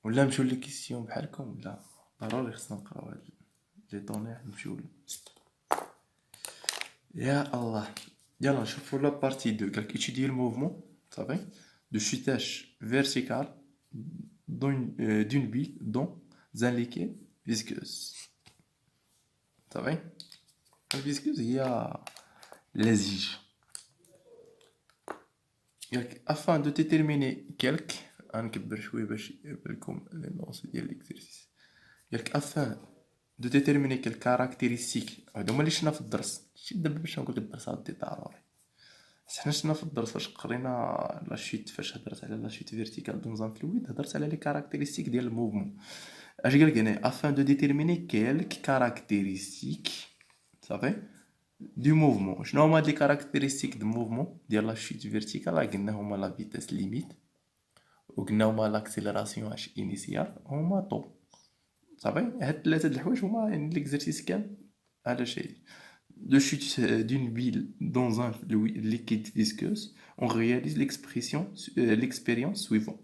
ولا نمشيو لي كيسيون بحالكم ولا ضروري خصنا نقراو هاد لي طونيح نمشيو يا الله. يلا نشوفو لا بارتي 2 قالك étudier le mouvement صافي de chutage vertical d'une bille dans un liquide visqueuse صافي. الفيسكوز هي لزيج. قالك afin de déterminer quelque غنكبر شويه باش يبان لكم لي نونس ديال ليكزيرسيس. قالك afin de déterminer quelle caractéristique هادو هما اللي شفنا في الدرس. شي دابا باش نقول لك الدرس غادي ضروري حنا شفنا في الدرس فاش قرينا لا شيت فاش هضرت على لا شيت فيرتيكال دون زان فلويد هضرت على لي كاركتيرستيك ديال الموفمون. اش قالك هنا afin de déterminer quelques caractéristiques صافي du mouvement. شنو هما هاد لي كاركتيرستيك دو موفمون ديال لا شيت فيرتيكال؟ قلنا هما لا فيتاس ليميت وقلنا هما لاكسيليراسيون اش انيسيال هما طو صافي. هاد ثلاثه د الحوايج هما يعني ليكزرسيس كان على شيء de chute d'une bille dans un liquide visqueuse, on réalise l'expérience suivante.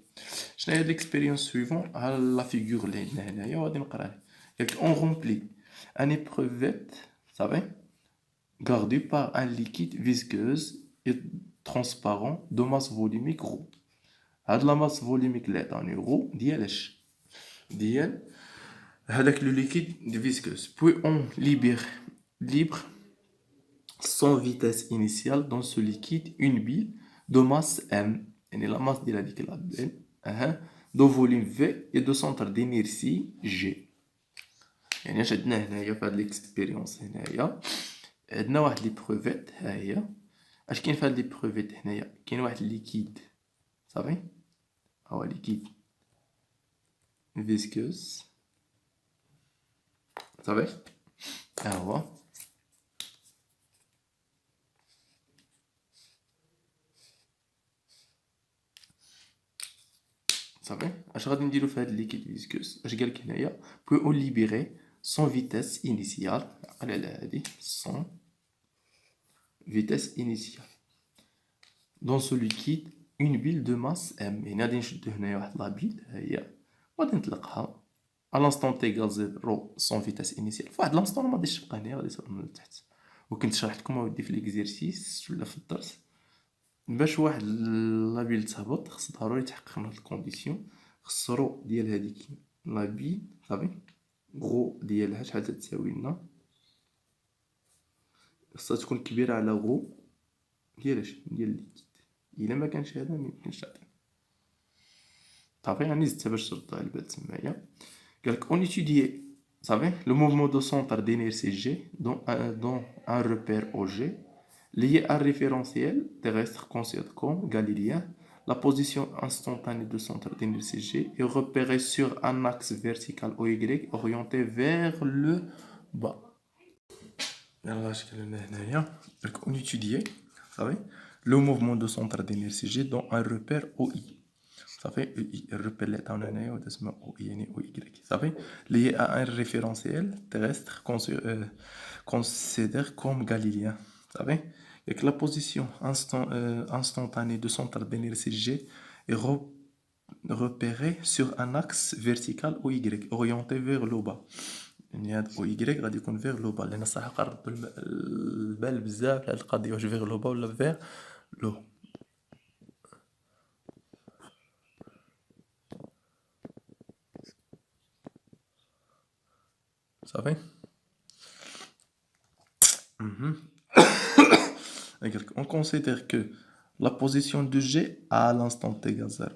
شنو هي l'expérience suivante؟ ها لا فيغور اللي عندنا هنايا وغادي نقراها. on remplit un épreuvette صافي gardé par un liquide visqueuse et transparent de masse volumique ρ. هاد la masse volumique اللي عطاني ρ ديال اش؟ ديال هذاك لو liquide visqueuse. Puis on libre sans vitesse initiale dans ce liquide une bille de masse M, يعني la masse ديال هذيك لا بي de volume V et de centre d'inertie G. يعني اش عندنا هنايا في هاد ليكسبيريونس؟ هنايا عندنا واحد لي بروفيت ها هي. اش كاين في هاد لي بروفيت هنايا؟ كاين واحد ليكيد صافي هو ليكيد فيسكوز صافي ها هو صافي. اش غادي نديرو في هاد ليكيد فيسكوز؟ اش قالك هنايا؟ بو اون ليبيري سون فيتاس انيسيال. عقل على هادي سون فيتاس انيسيال دون سو ليكيد اون بيل دو ماس ام. يعني غادي نشدو هنايا واحد لا بيل ها هي وغادي نطلقها à l'instant t égale 0 sans vitesse initiale. فواحد لانستون ما غاديش تبقى هنا غادي تصاوب من التحت. وكنت شرحت لكم اودي في ليكزيرسيس ولا في الدرس باش واحد لابيل تهبط خص ضروري تحقق من هاد الكونديسيون. خص رو ديال هاديك لابيل صافي غو ديالها شحال تساوي لنا؟ خصها تكون كبيره على غو ديال اش؟ ديال الليكيد. الا ما كانش هذا ما يمكنش تعطينا صافي. يعني زدتها باش تردها على البال تمايا. قالك on étudie صافي le mouvement de centre d'inertie G dans un repère OG lié à un référentiel terrestre considéré comme galiléen. La position instantanée du centre d'inertie G est repérée sur un axe vertical OY orienté vers le bas. يلا اش كاين لنا هنايا؟ قالك on étudie صافي le mouvement de centre d'inertie G dans un repère OI صافي. الريبير اللي عطاونا هنايا هذا اسمه او اي يعني او ايكغيك صافي لي ان ريفيرونسيال تيرستر considéré comme galiléen صافي. ياك لا بوزيسيون instantanée du centre d'inertie G est repérée sur un axe vertical OY orienté vers le bas. يعني هاد او ايكغيك غادي يكون فيغ لو با لان صح قرب البال بزاف هاد القضيه واش فيغ لو با ولا فيغ لو صافي. On considère que la position de G à l'instant t égale 0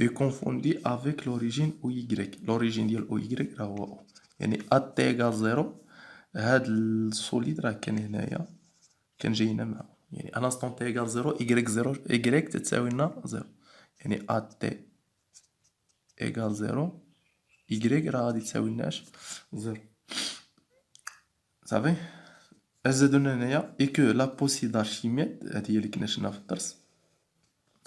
est confondue avec l'origine OY. L'origine ديال OY راه هو يعني à t égale 0 هاد السوليد راه كان هنايا كان جاينا معاه. يعني à l'instant t égale 0 Y تتساوي لنا 0 يعني à t égale 0 Y راه غادي تساوي لنا 0 صافي. زادونا هنايا اي كو لا بوسي d'Archimède هادي هي اللي كنا شفنا في الدرس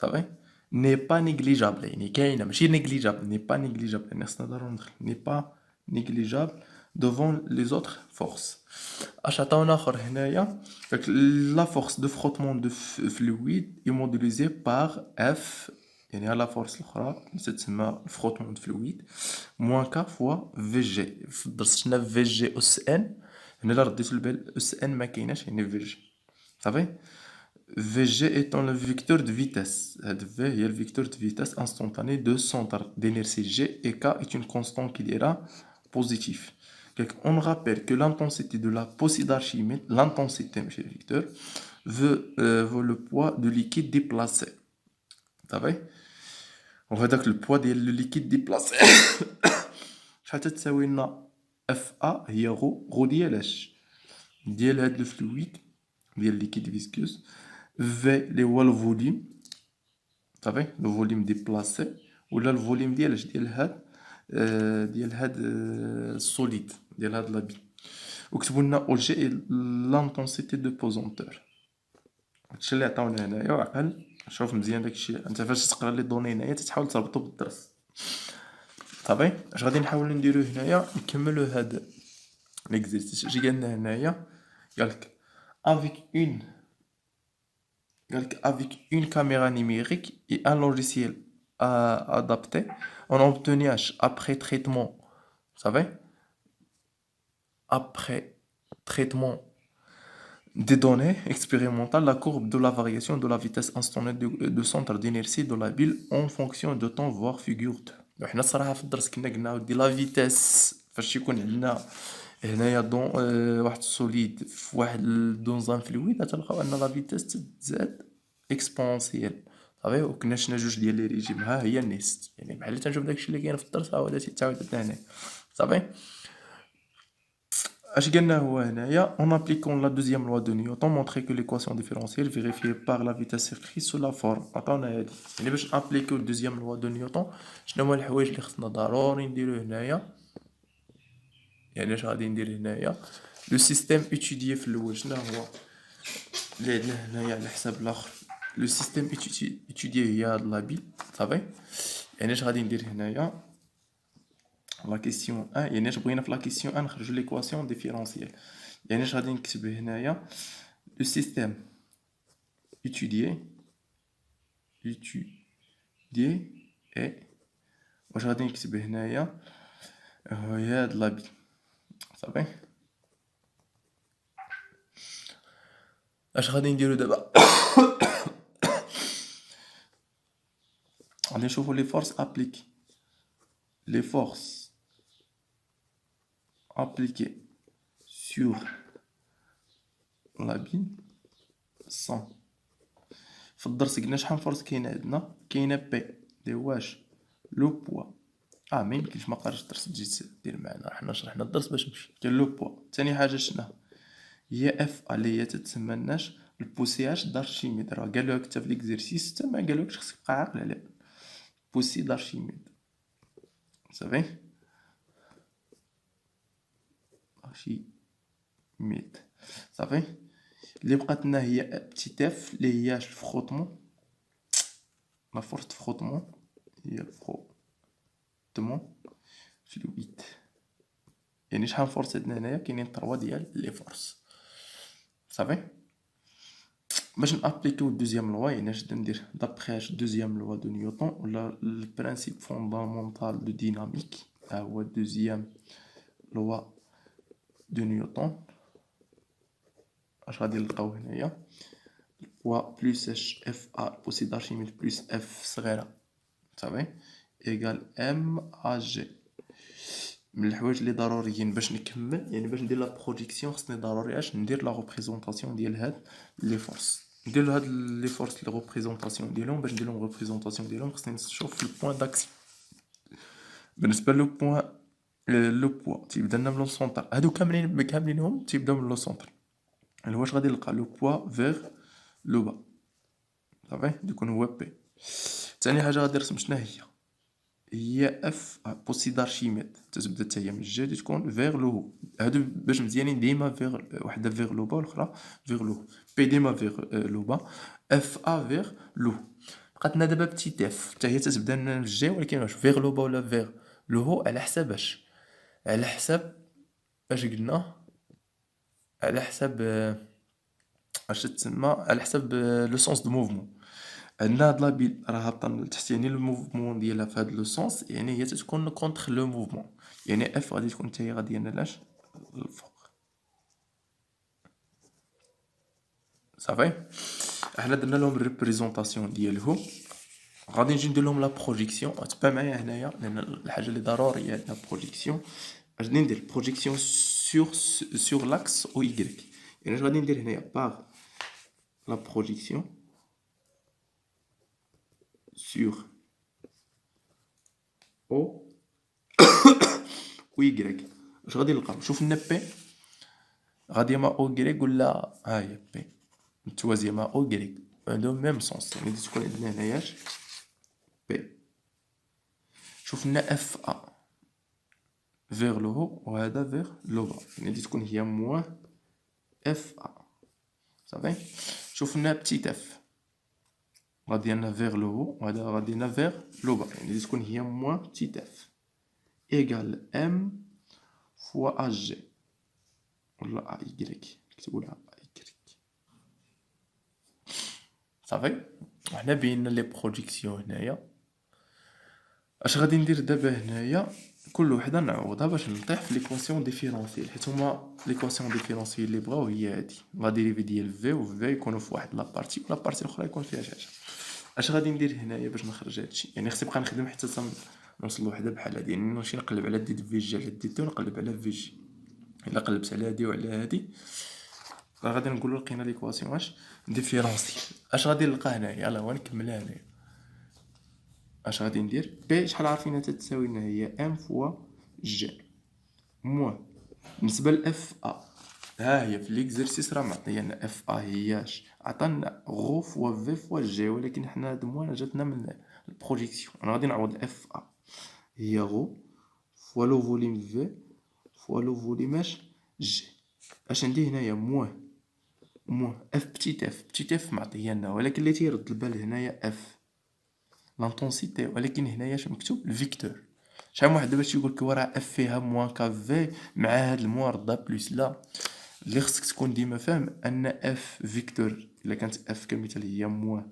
صافي ني با نيغليجابل. يعني كاينه ماشي نيغليجابل ني با نيغليجابل يعني خصنا ضروري ندخل ني با نيغليجابل devant les autres forces. اش عطاونا اخر هنايا؟ داك لا فورس دو فروتمون دو فلويد est modélisée par F يعني ها لا فورس الاخرى تتسمى الفروتمون دو فلويد موان كا فوا في جي. في الدرس شفنا في جي اس ان، هنا الا رديتو البال اس ان ما كايناش، يعني في جي صافي. في جي ايتون لو فيكتور دو فيتاس، هاد في هي الفيكتور دو فيتاس انستونتاني دو سونتر d'inertie G et K est une constante qui dira positif. On rappelle que l'intensité de la possible d'Archimède, l'intensité, monsieur le vecteur, veut le poids de liquide déplacé. صافي. وهذاك البوا ديال لو ليكيد ديبلاسي شحال تتساوي لنا؟ اف ا هي غو ديال اش؟ ديال هاد لو فلويد ديال ليكيد فيسكوس، في اللي هو الفوليوم صافي، لو فوليوم ديبلاسي، ولا الفوليوم ديال اش؟ ديال هاد السوليد ديال هاد لابي. وكتبوا لنا او جي لانتونسيتي دو بوزونتور. هادشي اللي عطاونا هنايا. وعقل شوف مزيان داكشي، انت فاش تقرا لي دوني هنايا تتحاول تربطو بالدرس صافي. اش غادي نحاولو نديرو هنايا؟ نكملو هاد ليكزيرسيس. اش قالنا هنايا؟ قالك avec une caméra numérique et un logiciel adapté, on a obtenu après traitement, vous savez, après traitement des données expérimentales, la courbe de la variation de la vitesse instantanée de centre d'inertie de la bile en fonction de temps voire figure 2. وحنا الصراحه في الدرس كنا قلنا ودي لا فيتاس فاش يكون عندنا هنايا دون واحد السوليد في واحد دون ان فلويد غتلقاو ان لا فيتاس تزاد اكسبونسيال صافي. وكنا شنا جوج ديال لي ريجيم، ها هي النيست، يعني بحال تنشوف داكشي اللي كاين في الدرس ها هو تعاود هنا صافي. اش قلنا هو هنايا؟ en appliquant la deuxième loi de Newton montrer que l'équation différentielle vérifiée par la vitesse écrite sous la forme عطاونا هادي. يعني باش نابليكيو الدوزيام لوا دو نيوتن شنو هما الحوايج اللي خصنا ضروري نديرو هنايا؟ يعني اش غادي ندير هنايا؟ لو سيستيم اتوديي في الاول شنو هو اللي عندنا هنايا على حساب الاخر؟ لو سيستيم اتوديي هي هاد لابيل صافي. يعني اش غادي ندير هنايا؟ لا كيسيون 1 يعني اش بغينا في لا كيسيون 1 نخرجوا ليكواسيون ديفيرونسيال. يعني اش غادي نكتب هنايا؟ لو سيستيم étudié اي واش غادي نكتب هنايا؟ هي هاد لابي صافي. اش غادي نديرو دابا؟ غادي نشوفو لي فورس ابليكي، les forces appliquées sur la bille sont. في الدرس قلنا شحال فورس كاينه عندنا؟ كاينه بي دي واش لو بوا. ما يمكنش ما قراش الدرس تجي دير معنا، حنا شرحنا الدرس باش نمشي. كاين لو بوا. ثاني حاجه شنو هي؟ اف اللي هي تتسمى البوسياج دارشيميد. راه قالوا لك حتى في ليكزيرسيس حتى ما قالوكش خصك تبقى عاقل عليه. بوسي دارشيميد صافي. archimède صافي. اللي بقات لنا هي بتيت اف اللي هي الفروتمون، لا فورس دو فروتمون هي الفروتمون فلويد. يعني شحال فورس عندنا هنايا؟ كاينين 3 ديال لي فورس صافي. باش نابليكيو الدوزيام لوا يعني اش ندير؟ دابخي اش دوزيام لوا دو نيوتن ولا البرانسيب فوندامونتال دو ديناميك، ها هو دوزيام لوا دو نيوتن. اش غادي نلقاو هنايا؟ و بلس اش اف ا بوسي دارشيميد بلس اف صغيره صافي ايكال ام ا جي. من الحوايج اللي ضروريين باش نكمل، يعني باش ندير لا بروجيكسيون خصني ضروري اش ندير لا ريبريزونطاسيون ديال هاد لي فورس. ندير هاد لي فورس لي ريبريزونطاسيون ديالهم. باش ندير لهم ريبريزونطاسيون ديالهم خصني نشوف البوين داكسيون. بالنسبه لو بوين لو بوا تيبدا لنا من لو سونتر، هادو كاملينهم تيبداو من لو سونتر. اللي واش غادي نلقى لو بوا فيغ لو با صافي يكون هو بي. ثاني حاجه غادي نرسم شنو هي اف بوسي دارشيميد تتبدا حتى هي من الجهه تكون فيغ لو هو. هادو باش مزيانين ديما فيغ، وحده فيغ لو با والاخرى فيغ لو. بي ديما فيغ لو با، اف ا فيغ لو. بقات لنا دابا بتيت اف حتى هي تتبدا من الجهه، ولكن واش فيغ لو با ولا فيغ لو هو على حساب اش؟ على حساب اش قلنا؟ على حساب اش تسمى؟ على حساب لو سونس دو موفمون. عندنا هاد لابيل راه هابطه لتحت، يعني الموفمون ديالها في هاد لو سونس، يعني هي تتكون كونتر لو موفمون، يعني اف غادي تكون حتى هي غاديه لاش للفوق. صافي، احنا درنا لهم الريبريزونطاسيون ديالهم، غادي نجي ندير لهم لا بروجيكسيون. تبع معايا هنايا لان الحاجه اللي ضروريه عندنا بروجيكسيون. غادي ندير بروجيكسيون سور لاكس او ايغريك، يعني اش غادي ندير هنايا باغ لا بروجيكسيون سور او و ايغريك. اش غادي نلقاو؟ شوف لنا بي غاديه مع او ايغريك ولا ها هي بي متوازيه مع او ايغريك عندهم ميم سونس، يعني تكون عندنا هنايا بي. شوف لنا اف ا فيغ لو هو وهذا فيغ لو با، يعني غادي تكون هي موان اف ا. صافي، شوف لنا بتيت اف غادينا فيغ لو هو وهذا غادينا فيغ لو با، يعني غادي تكون هي موان بتيت اف ايغال ام فوا ا جي ولا ا ايغريك، نكتبو لها ا ايغريك. صافي، وحنا بينا لي بروجيكسيون هنايا. اش غادي ندير دابا هنايا؟ كل وحده نعوضها باش نطيح في ليكواسيون ديفيرونسيال، حيت هما ليكواسيون ديفيرونسيال اللي بغاو هي هادي، لا ديريفي ديال في و في يكونوا في واحد لابارتي ولا بارتي الاخرى يكون فيها شي حاجه. اش غادي ندير هنايا باش نخرج هادشي؟ يعني خصني نبقى نخدم حتى نوصل لوحده بحال هادي، يعني نمشي نقلب على دي في جي على دي تي ونقلب على في جي. الا قلبت على هادي وعلى هادي راه غادي نقولوا لقينا ليكواسيون اش ديفيرونسيال. اش غادي نلقى هنايا؟ يلاه هو نكملها هنايا. اش غادي ندير؟ بي شحال عارفينها تتساوي لنا؟ هي ام فوا جي موان بالنسبه لاف ا. ها هي في ليكزرسيس راه معطينا اف ا هياش عطانا غو فوا في فوا جي، ولكن حنا هاد موان جاتنا من البروجيكسيون. انا غادي نعوض اف ا هي غو فوا لو فوليم في فوا لو فوليم اش جي. اش عندي هنايا؟ موان اف بتيت اف. بتيت اف معطيه لنا، ولكن اللي تيرد البال هنايا اف لانتونسيتي، ولكن هنايا اش مكتوب؟ الفيكتور. شحال من واحد دابا تيقول لك راه اف فيها موان كا في مع هاد الموان ردا بلوس. لا، اللي خصك تكون ديما فاهم ان اف فيكتور الا كانت اف كمثال هي موان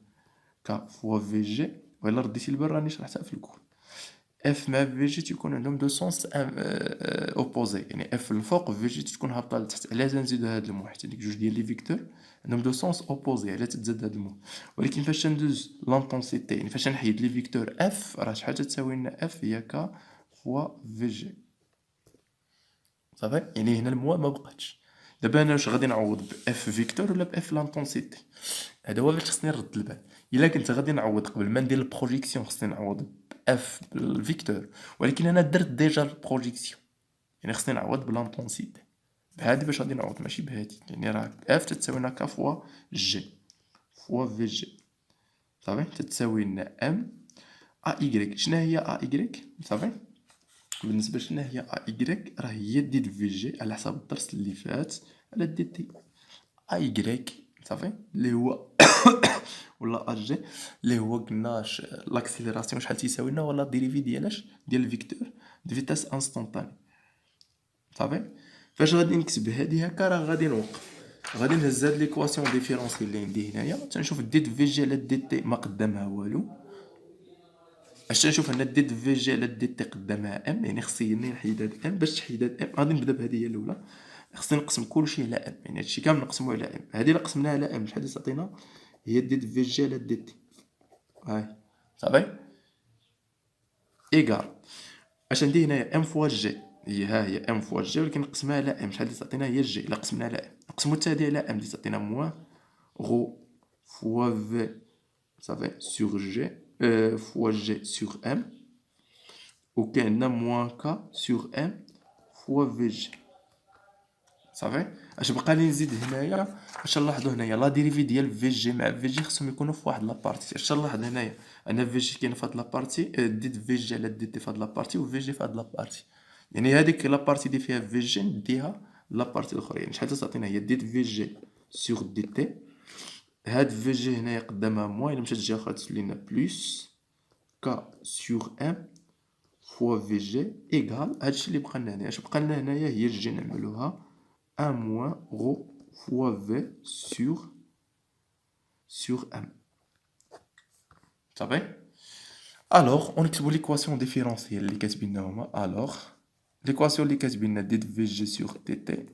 كا فوا في جي، ولا رديتي البال راني شرحتها في الكور. اف مع في جي تيكون عندهم دو سونس اوبوزي، يعني اف الفوق في جي تكون هابطه لتحت. علاش نزيدو هاد المو؟ حيت هاديك جوج ديال لي فيكتور عندهم دو سونس اوبوزي، على تتزاد هاد المو. ولكن فاش ندوز لانتونسيتي، يعني فاش نحيد لي فيكتور اف، راه شحال تساوي لنا اف هي كا فوا في جي. صافي، يعني هنا الموا ما بقاتش. دابا انا واش غادي نعوض؟ باف فيكتور ولا باف لانتونسيتي؟ هذا هو فاش خصني نرد البال. الا كنت غادي نعوض قبل ما ندير البروجيكسيون خصني نعوض باف بالفيكتور، ولكن انا درت ديجا البروجيكسيون، يعني خصني نعوض بلانتونسيتي. بهادي باش غادي نعوض ماشي بهادي، يعني راه اف تتساوي لنا كا فوا جي فوا في جي. صافي، تتساوي لنا ام ا ايغريك. شنو هي ا ايغريك؟ صافي، بالنسبه لنا هي ا ايغريك راه هي دي في جي على حساب الدرس اللي فات على دي تي. ا ايغريك صافي اللي هو ولا ا جي اللي هو قلنا لاكسيليراسيون شحال تيساوي لنا، ولا ديريفي ديالاش ديال الفيكتور دي فيتاس انستونطاني. صافي، فاش غادي نكتب هادي هكا راه غادي نوقف، غادي نهز هاد ليكواسيون ديفيرونسيال اللي عندي هنايا، تنشوف دي في جي على دي تي ما قدامها والو. اش تنشوف هنا دي في جي على دي تي قدامها ام، يعني خصني نحيد هاد ام. باش تحيد هاد ام غادي نبدا بهادي هي الاولى، خصني نقسم كلشي على ام، يعني هادشي كامل نقسمو على ام. هادي الا قسمناها على ام شحال تعطينا؟ هي دي في جي على دي تي. هاي صافي ايكال اش عندي هنايا ام فوا جي، هي ها هي ام فوا جي، ولكن نقسمها على ام شحال تعطينا؟ هي جي. الا قسمنا على ام نقسمو حتى هادي على ام تعطينا موان غو فوا في صافي سور جي فوا جي سور ام، وكاين عندنا موان كا سور ام فوا في جي. صافي، اش بقى لي نزيد هنايا؟ اش نلاحظوا هنايا؟ لا ديريفي ديال في جي مع في جي خصهم يكونوا في واحد لابارتي. اش نلاحظ هنايا؟ انا في جي كاين في هاد لابارتي، ديت في جي على دي تي في هاد لابارتي وفي جي في هاد لابارتي، يعني هذيك لابارتي اللي فيها في جي نديها لابارتي الاخرى. يعني شحال تعطينا؟ هي ديت في جي سور دي تي، هاد في جي هنايا قدامها موان، الا مشات الجهه الاخرى تولي لنا بلوس كا سور ام فوا في جي ايكال هادشي اللي بقى لنا هنايا. اش بقى لنا هنايا؟ هي الجي نعملوها 1 moins rho fois V sur M. صافي. الوغ ونكتبو ليكواسيون ديفيرونسيال اللي كاتبينها هما. الوغ ليكواسيون اللي كاتبينها دي في جي سور تي تي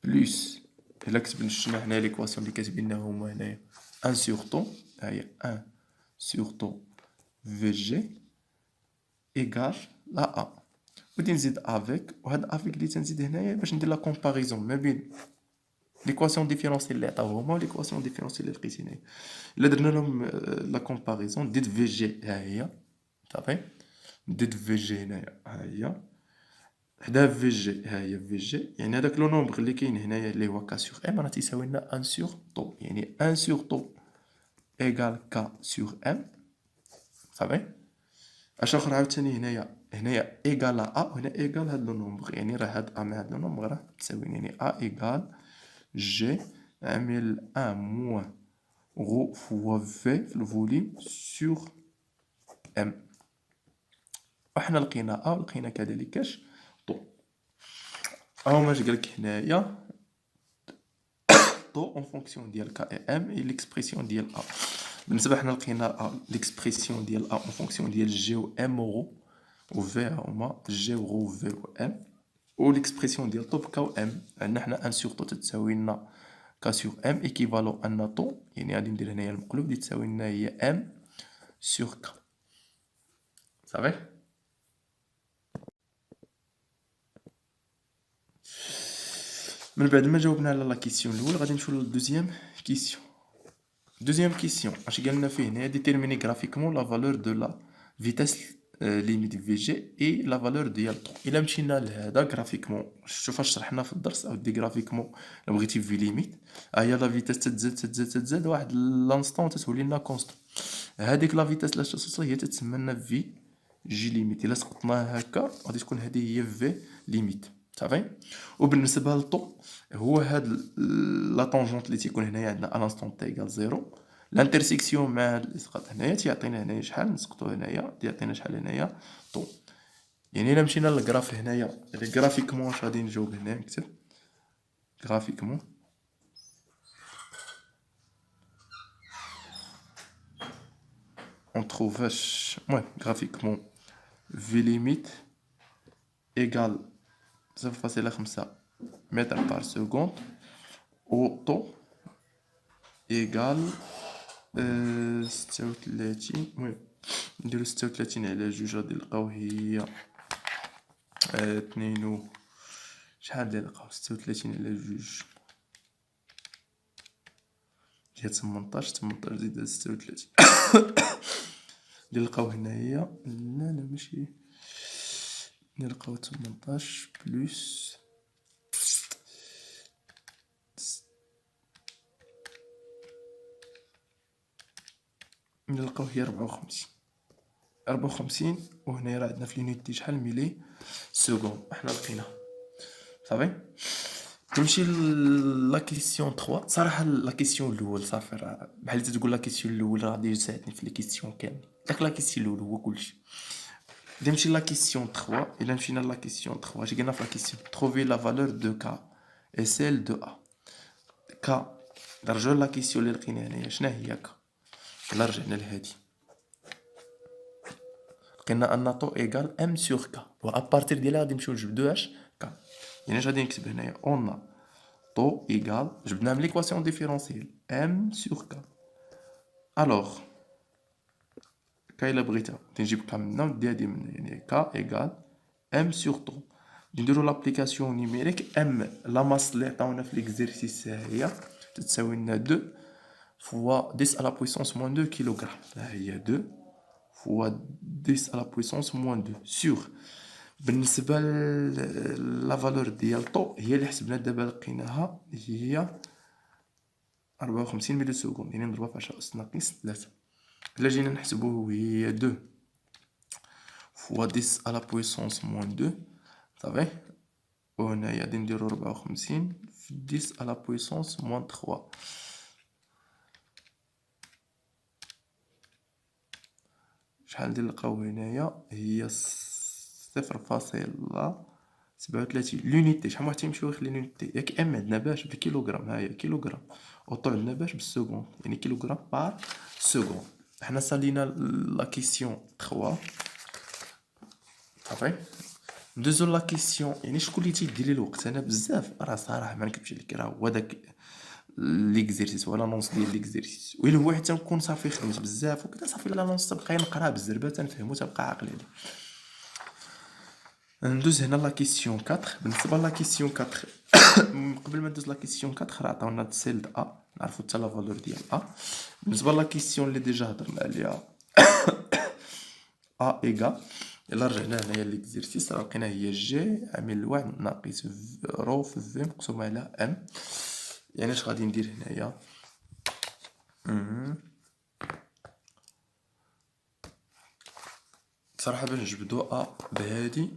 بلس، الا شفنا حنا ليكواسيون اللي كاتبينها هما هنايا 1 سور طو، ها هي 1 سور طو في جي ايكال لا ا، ودي نزيد افيك، وهاد افيك اللي تنزيد هنايا باش ندير لا كومباريزون ما بين ليكواسيون ديفيرونسيال اللي عطاو هما وليكواسيون ديفيرونسيال اللي لقيت هنايا. الا درنا لهم لا كومباريزون ديت في جي ها هي صافي، ديت في جي هنايا ها هي حدا في جي ها هي في جي، يعني هذاك لو نومبر اللي كاين هنايا اللي هو كا سور ام راه تيساوي لنا 1 سور طو، يعني 1 سور طو ايكال كا سور ام صافي. اش اخر عاوتاني هنايا ايكال ا، وهنا ايكال هاد لو نومبر، يعني راه هاد ا مع هاد لو نومبر راه تساوي، يعني ا ايكال جي عامل 1 موان رو فوا في الفوليم سور ام، وحنا لقينا ا ولقينا كذلك اش طو. هاهما اش قالك هنايا طو اون فونكسيون ديال كا اي ام اي ليكسبرسيون ديال ا. بالنسبه حنا لقينا ا ليكسبرسيون ديال ا اون فونكسيون ديال جي و ام رو و في هما جي و رو في و ام، و ليكسبرسيون ديال طو بكا و ام. عندنا حنا ان سور طو تتساوي لنا كا سور ام ايكيفالون ان طو، يعني غادي ندير هنايا المقلوب اللي تساوي لنا هي ام سور كا صافي. من بعد ما جاوبنا على لا كيسيون الاول غادي نمشيو للدوزيام كيسيون. Deuxième question, اش قالنا فيه هنا déterminer graphiquement la valeur de la vitesse limite Vg et la valeur ديال طو. الا مشينا لهذا graphiquement شوف اش شرحنا في الدرس او دي graphiquement الا بغيتي في ليميت، ها هي لا فيتاس تتزاد واحد لانستون تتولي لنا كونستون، هذيك لا فيتاس لاش توصل هي تتسمى لنا في جي ليميت. الا سقطناها هكا غادي تكون هذه هي في ليميت صافي. وبالنسبه للطو هو هاد لا طونجونت اللي تيكون هنايا عندنا الانستون تي ايكال زيرو، الانترسيكسيون مع الاسقاط هنايا تيعطينا هنايا شحال نسقطو هنايا تيعطينا شحال هنايا طو. يعني الا مشينا للغراف هنايا غرافيكمون اش غادي نجاوب هنا نكتب غرافيكمون on trouve واش المهم غرافيكمون في ليميت ايكال 0.5 متر بار سكوند و طو ايكال 36. المهم نديرو 36 على جوج غادي نلقاو هي 2 شحال اللي نلقاو 36 على جوج هي 18 زيد 36 اللي نلقاو هنايا لا ماشي نلقاو 18 بلس نلقاو هي 54 وهنا راه عندنا في لونيتي شحال ميلي سكوند حنا لقينا صافي. تمشي لا كيسيون 3 صراحه لا كيسيون الاول صافي راه بحال تقول لا كيسيون الاول غادي يساعدني في لي كيسيون كامل، داك لا كيسيون الاول هو كلشي. نمشي لا كيسيون 3. الا مشينا لا كيسيون 3 اش قلنا في لا كيسيون trouver la valeur de k et celle de a. k نرجعو لا كيسيون اللي لقينا هنايا شنو هي ك، الا رجعنا لهادي لقينا ان طو ايكال ام سور ك، و ابارتير ديالها غادي نمشيو نجبدو اش ك، يعني اش غادي نكتب هنايا اون طو ايكال جبناها من ليكواسيون ديفيرونسيال ام سور ك. الوغ ك الا بغيتها تنجيب ك منا وندي هادي منا، يعني ك ايكال ام سور طو. نديرو لابليكاسيون نيميريك ام لا ماس اللي عطاونا في ليكزيرسيس هي تتساوي لنا 2 فوا 10 على بويسونس موان 2 كيلوغرام، ها هي 2 فوا 10 على بويسونس موان 2 سور. بالنسبه لا فالور ديال طو هي اللي حسبنا دابا لقيناها هي 54 ملي سكوند، يعني نضربها في 10 اس ناقص 3. الا جينا نحسبوه هي 2 فوا 10 على بويسونس موان 2 صافي، وهنايا غادي نديرو 54 في 10 على بويسونس موان 3 شحال ندير نلقاو هنايا هي 0.37 لونيتي. شحال واحد تيمشيو يخلي لونيتي ياك ام عندنا باش بالكيلوغرام، ها هي كيلوغرام، وطو عندنا باش بالسكوند، يعني كيلوغرام بار سكوند حنا سالينا لا كيسيون 3 صافي. ندوزو لا كيسيون، يعني شكون اللي تيدير لي الوقت انا بزاف، راه صراحه ما نكذبش عليك، راه هو داك ليكزيرسيس ولا نونس ديال ليكزيرسيس، ويلا هو حتى نكون صافي خدمت بزاف وكذا صافي لا نونس تبقى نقرا بالزربه تنفهمو تبقى عاقل عليه. ندوز هنا لا كيسيون 4. بالنسبه لا كيسيون 4 قبل ما ندوز لا كيسيون 4 راه عطاونا سيلد ا، نعرفو حتى لا فالور ديال ا. بالنسبه لا كيسيون اللي ديجا هضرنا عليها ا ايكال، الا رجعنا هنايا ليكزيرسيس راه لقينا هي جي عامل واحد ناقص رو في في مقسوم على ام. يعني اش غادي ندير هنايا؟ صراحه باش نجبدو ا بهادي،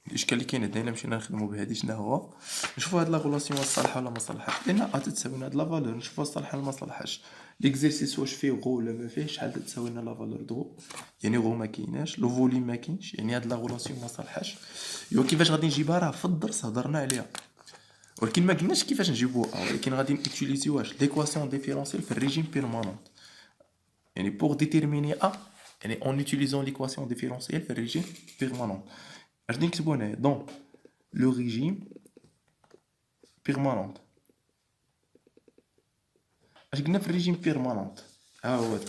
الاشكال اللي كاين عندنا الا مشينا نخدمو بهادي شنو هو؟ نشوفو هاد لا غولاسيون صالحه ولا ما صالحاش، لان ا تتساوي هاد لا فالور نشوفو صالحه ولا ما صالحاش. ليكزيرسيس واش فيه غو ولا ما فيه، شحال تتساوي لنا لا فالور دو، يعني غو ما كايناش، لو فوليم ما كاينش، يعني هاد لا غولاسيون ما صالحاش. ايوا كيفاش غادي نجيبها؟ راه في الدرس هضرنا عليها، ولكن ما قلناش كيفاش نجيبوها، ولكن غادي نوتيليزيو واش ليكواسيون ديفيرونسيال في الريجيم بيرمانونت. يعني pour déterminer A, يعني en utilisant l'équation différentielle في الريجيم بيرمانونت. اش غادي نكتبو هنايا؟ دون لو ريجيم بيرمانونت. اش قلنا في الريجيم بيرمانونت؟ ها هو هذا.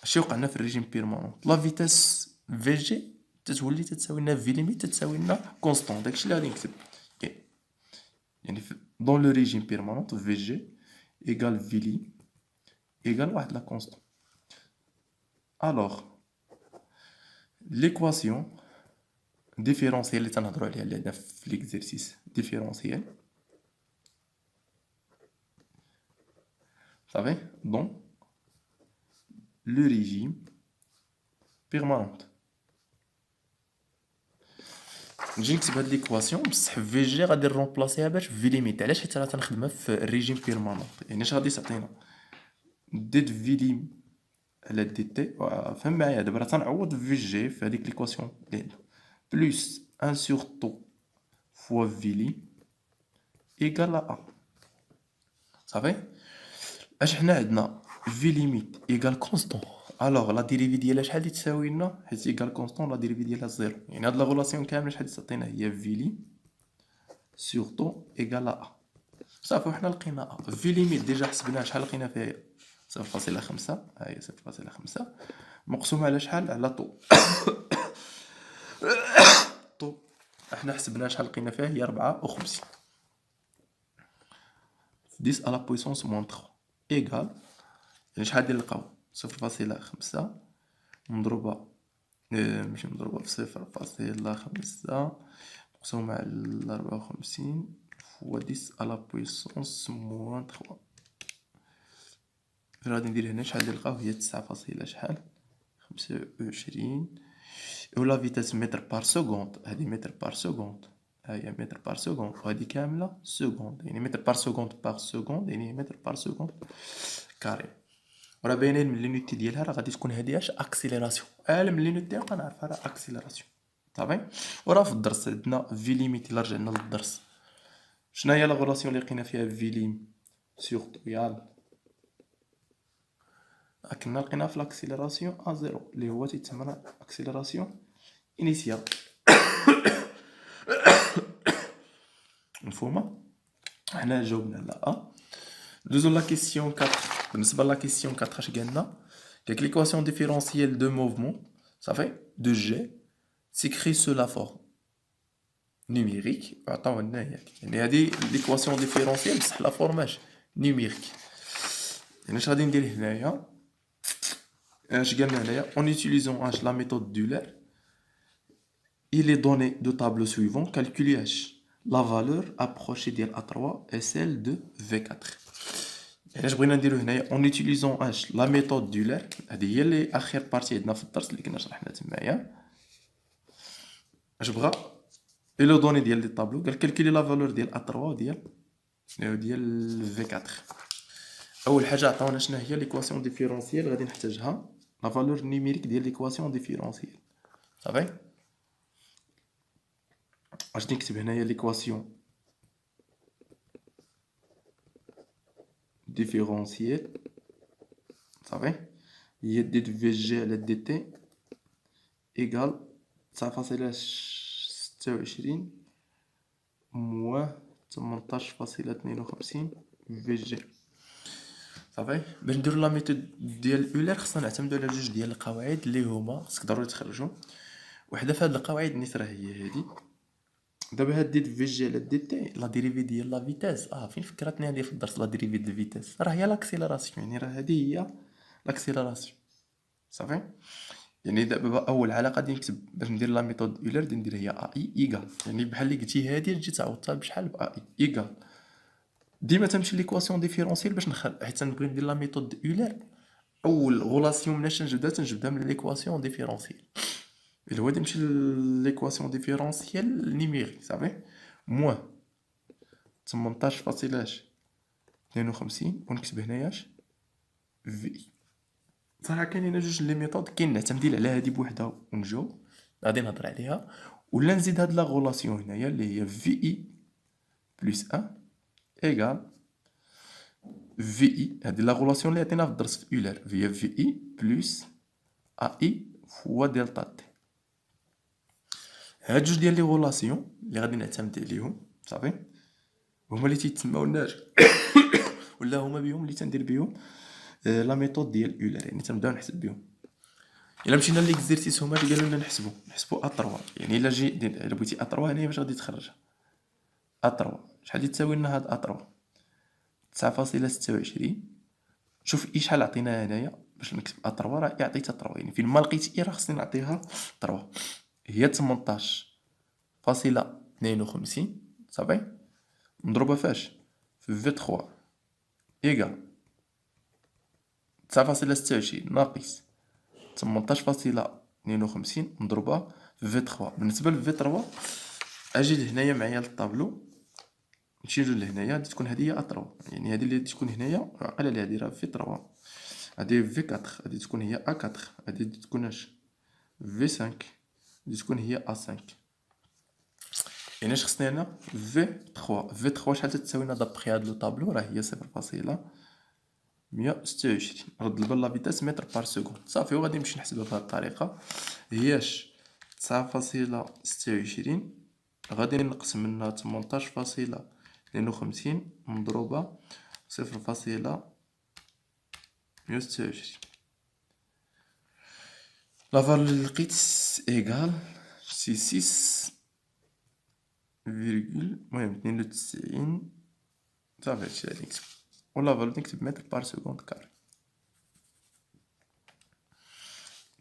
اش وقعنا في الريجيم بيرمانونت؟ لا فيتاس في جي تتولي تتساوي لنا في ليميت تتساوي لنا كونستون، داكشي اللي غادي نكتب. يعني دون لو ريجيم بيرمانونت في جي ايكال في لي ايكال واحد لا كونستون. الوغ ليكواسيون ديفيرونسيال اللي تنهضروا عليها لهنا في ليكزيرسيس ديفيرونسيال صافي دون لو ريجيم بيرمانونت. نجي نكتب هاد ليكواسيون بصح في جي غادي نرومبلاسيها باش في ليميت. علاش؟ حيت راه تنخدمها في الريجيم بيرمانونت. يعني اش غادي تعطينا؟ دي في ليم على دي تي، فهم معايا دابا راه تنعوض في جي في هاديك ليكواسيون ديالنا بلوس ان سور طو فوا في ليم ايكال ا. صافي. اش حنا عندنا في ليميت ايكال كونستون، الوغ لا ديريفي ديالها شحال تساوي لنا؟ حيت ايكال كونستون لا ديريفي ديالها زيرو، يعني هاد لا غولاسيون كامله شحال تعطينا؟ هي في لي سور طو ايكال ا. صافي وحنا لقينا ا في ليميت ديجا حسبناها شحال لقينا فيها 0.5، ها هي 0.5 مقسومه على شحال؟ على طو. طو احنا حسبناها شحال لقينا فيها؟ هي 54 10 على بويسونس موان 3 ايكال، يعني شحال ديال نلقاو؟ 0.5 مضروبة ماشي مضروبة في 0.5 مقسومة على 54 فوا 10 على بويسونس موان 3. غادي ندير هنا شحال ديال نلقاو؟ هي 9 فاصلة شحال 25. ولا فيتاس متر بار سكوند، هادي متر بار سكوند، ها هي متر بار سكوند، وهادي كاملة سكوند، يعني متر بار سكوند بار سكوند يعني متر بار سكوند كاري. وراه باينين من لينيتي ديالها راه غادي تكون هادي اش اكسيليراسيون، من لينيتي كنعرفها راه اكسيليراسيون. صافي. وراه في الدرس عندنا في ليميت، الا رجعنا للدرس شنو هي لا غولاسيون اللي لقينا فيها في ليم سور طويال؟ كنا لقيناها في لاكسيليراسيون ا زيرو اللي هو تيتسمى اكسيليراسيون انيسيال. مفهومه؟ حنا جاوبنا على ا. دوزو لا كيسيون 4. بالنسبه لا كيسيون 4 اش قالنا؟ قالك ليكواسيون ديفيرونسيال دو موفمون صافي دو جي سيكري سو لا فورم نيميريك، عطاو لنا ياك، يعني هادي ليكواسيون ديفيرونسيال بصح لا فورماج نيميريك. يعني اش غادي ندير هنايا؟ اش قالنا هنايا؟ اون يوتيليزون اش لا ميثود دولار il est donné de tableau suivant calculer la valeur approchée ديال A3 et celle de V4. يعني اش بغينا نديرو هنايا اون يوتيليزون اش لا ميثود دولار، هادي هي اللي اخر بارتي عندنا في الدرس اللي كنا شرحنا تمايا. اش بغا؟ اي لو دوني ديال لي طابلو قال كالكولي لا فالور ديال A3 وديال V4. اول حاجه عطاونا شنو هي ليكواسيون ديفيرونسيال، غادي نحتاجها لا فالور نيميريك ديال ليكواسيون ديفيرونسيال. صافي. اش نكتب هنايا ليكواسيون ديفيرونسيال صافي هي دي في جي على دي تي إيكال 9.26 موان 18.52 في جي. صافي. باش نديرو لا ميثود ديال اولر خصنا نعتمدو على جوج ديال القواعد اللي هما خصك ضروري تخرجو. وحده في هاد القواعد نيت راه هي هادي. دابا هاد دي في جي على دي تي لا ديريفي ديال لا فيتاس فين فكرتني هادي في الدرس لا ديريفي ديال الفيتاس راه هي لاكسيلاراسيون، يعني راه هادي هي لاكسيلاراسيون. صافي. يعني دابا اول علاقه غادي نكتب باش ندير لا ميثود اولر غادي ندير هي اي ايكال، يعني بحال اللي قلتي هادي تجي تعوضتها بشحال ب اي ايكال. ديما تمشي ليكواسيون ديفيرونسيال باش حيت نبغي ندير لا ميثود اولر اول غولاسيون مناش تنجبدها من ليكواسيون ديفيرونسيال اللي هو تمشي ليكواسيون ديفيرونسيال نيميريك. صافي. موان 18.52 ونكتب هناياش في. صراحه كاينين جوج لي ميثود، كاين نعتمدين على هادي بوحدها ونجاوب غادي نهضر عليها، ولا نزيد هاد لا غولاسيون هنايا اللي هي في اي بلس 1 ايكال في اي. هادي لا غولاسيون اللي عطيناها في الدرس في اولر هي في اي بلس ا اي فوا دلتا تي. هاد جوج ديال لي غولاسيون اللي غادي نعتمد عليهم صافي هما اللي تيتسماو الناج ولا هما بهم اللي تندير بهم لا ميثود ديال اولر، يعني تنبداو نحسب بهم. الا مشينا ليكزيرسيس هما اللي قالوا لنا نحسبوا ا3، يعني الا الا بغيتي ا3 هنايا باش غادي تخرجها ا3 شحال تساوي لنا هاد ا3 9.26. شوف اي شحال عطيناها هنايا باش نكتب ا3 راه اي عطيتها 3، يعني فين ما لقيت اي راه خصني نعطيها 3 هي 18.52 صافي مضروبه فاش في 3 ايكال 9.26 ناقص 18.52 مضروبه في 3. بالنسبه ل 3 اجي لهنايا معايا للطابلو نمشي لهنايا غادي تكون هذه هي ا3، يعني هذه اللي تكون هنايا عقل عليها دايره في 3 هذه في 4 غادي تكون هي ا4 غادي تكون اش في 5 غادي تكون هي ا5. يعني اش خصني هنا في 3 في 3 شحال تساوي لنا دابخي هذا لو طابلو راه هي 0.126 رد البال لا فيتاس متر بار سكوند. صافي وغادي نمشي نحسبها بهذه الطريقه هياش 9.26 غادي نقسم منها 18.52 مضروبه 0.126 لا فالور اللي لقيت ايكال سي 6 فيرغول المهم 92. صافي هادشي اللي نكتب ولا فالور نكتب متر بار سكوند كاري.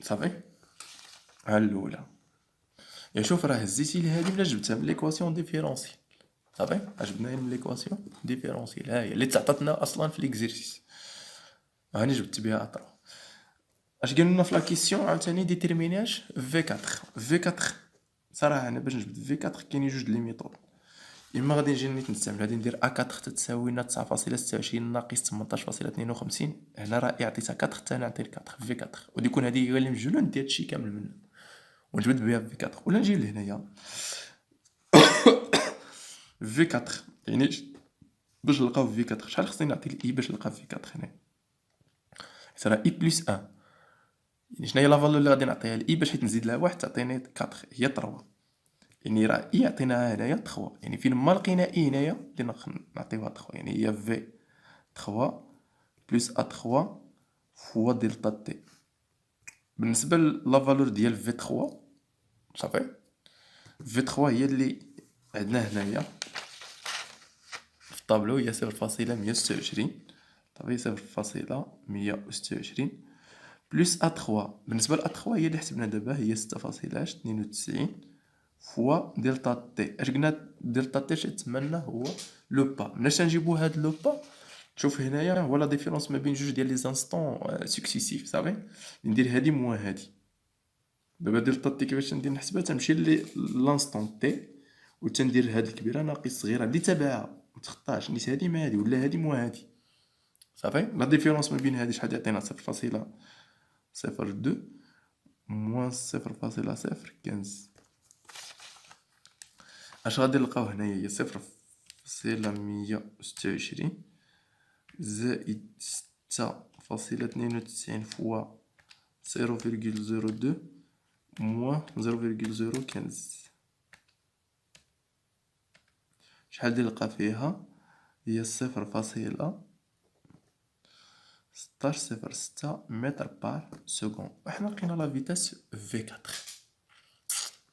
صافي. ها الاولى يا شوف راه هزيتي لي هادي ولا جبتها من ليكواسيون ديفيرونسيال. صافي عجبناها من ليكواسيون ديفيرونسيال ها هي اللي تعطاتنا اصلا في ليكزيرسيس هاني جبت بها اطرا. اش قالوا لنا في لا كيسيون عاوتاني ديتيرميناج في 4 في 4 صراحه انا باش نجبد في 4 كاينين جوج لي ميثود. اما غادي نجي نستعمل غادي ندير ا4 تساوي لنا 9.26 ناقص 18.52 هنا راه عطيتها 4 حتى انا نعطي 4 في 4 ودي يكون هذه هي اللي مجهوله ندير هادشي كامل منه ونجبد بها في 4 ولا نجي لهنايا في 4 يعني باش نلقاو في 4 شحال خصني نعطي الاي باش نلقى في 4 هنا حيت راه اي بلس 1 يعني شنو هي لا فالور اللي غادي نعطيها لاي باش حيت نزيد لها واحد تعطيني 4 هي 3 يعني راه اي عطيناها هنايا 3 يعني فين ما لقينا اي هنايا بدينا نعطيوها 3 يعني هي في 3 بلس ا 3 فوا دلتا تي. بالنسبه لا فالور ديال في 3 صافي في 3 هي اللي عندنا هنايا في الطابلو هي 0.126 صافي 0.126 بلس ا 3 بالنسبه ل ا 3 هي اللي حسبنا دابا هي 6.92 فوا دلتا تي. اش قلنا دلتا تي تسمى لنا هو لو با. مناش نجيبو هاد لو با شوف هنايا هو لا ديفيرونس ما بين جوج ديال لي زانستون سكسيسيف صافي ندير هادي موان هادي. دابا دلتا تي كيفاش ندير نحسبها تنمشي لانستون تي و تندير هاد الكبيره ناقص صغيره اللي تبعها متخطاش نيت هادي ما هادي ولا هادي موان هادي صافي. لا ديفيرونس ما بين هادي شحال يعطينا 0.02 موان 0.015 اش غادي نلقاو هنايا هي 0.126 زائد 6.92 فوا 0,02 موان 0,015. شحال ديال نلقى فيها؟ هي 0.1606 متر بار سكوند. وحنا لقينا لا فيتاس في 4.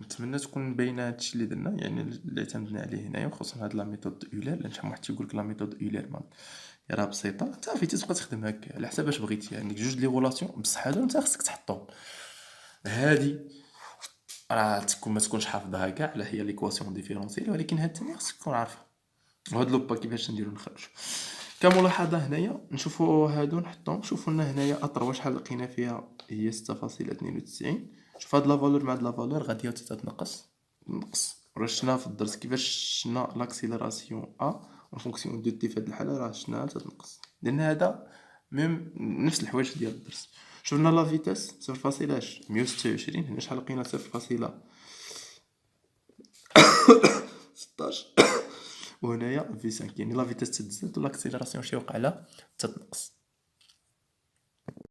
نتمنى تكون باينه هادشي اللي درنا، يعني اللي اعتمدنا عليه هنايا، وخصوصا هاد لا ميثود اولير، لان شحال من واحد تيقول لك لا ميثود اولير ما راه بسيطه، صافي تبقى تخدم هكا على حساب اش بغيتي. عندك جوج لي غولاسيون بصح هادو انت خصك تحطهم. هادي راه تكون ما تكونش حافظها كاع على هي ليكواسيون ديفيرونسيال، ولكن هاد الثانيه خصك تكون عارفها. وهاد لوبا كيفاش نديرو نخرجو كملاحظه هنايا. نشوفوا هادو نحطهم. شوفوا لنا هنايا اطروا شحال لقينا فيها، هي 6.92. شوف هاد لا فالور مع هاد لا فالور غادي تتنقص راه شفنا في الدرس كيفاش شفنا لاكسيليراسيون ا اون فونكسيون دو تي. في هاد الحاله راه شفناها تتنقص، لان هذا ميم نفس الحوايج ديال الدرس. شفنا لا فيتاس 0.126. هنا شحال لقينا؟ 0.16. وهنايا في 5، يعني لا فيتاس تتزاد و لاكسيليراسيون شي وقع لها تتنقص.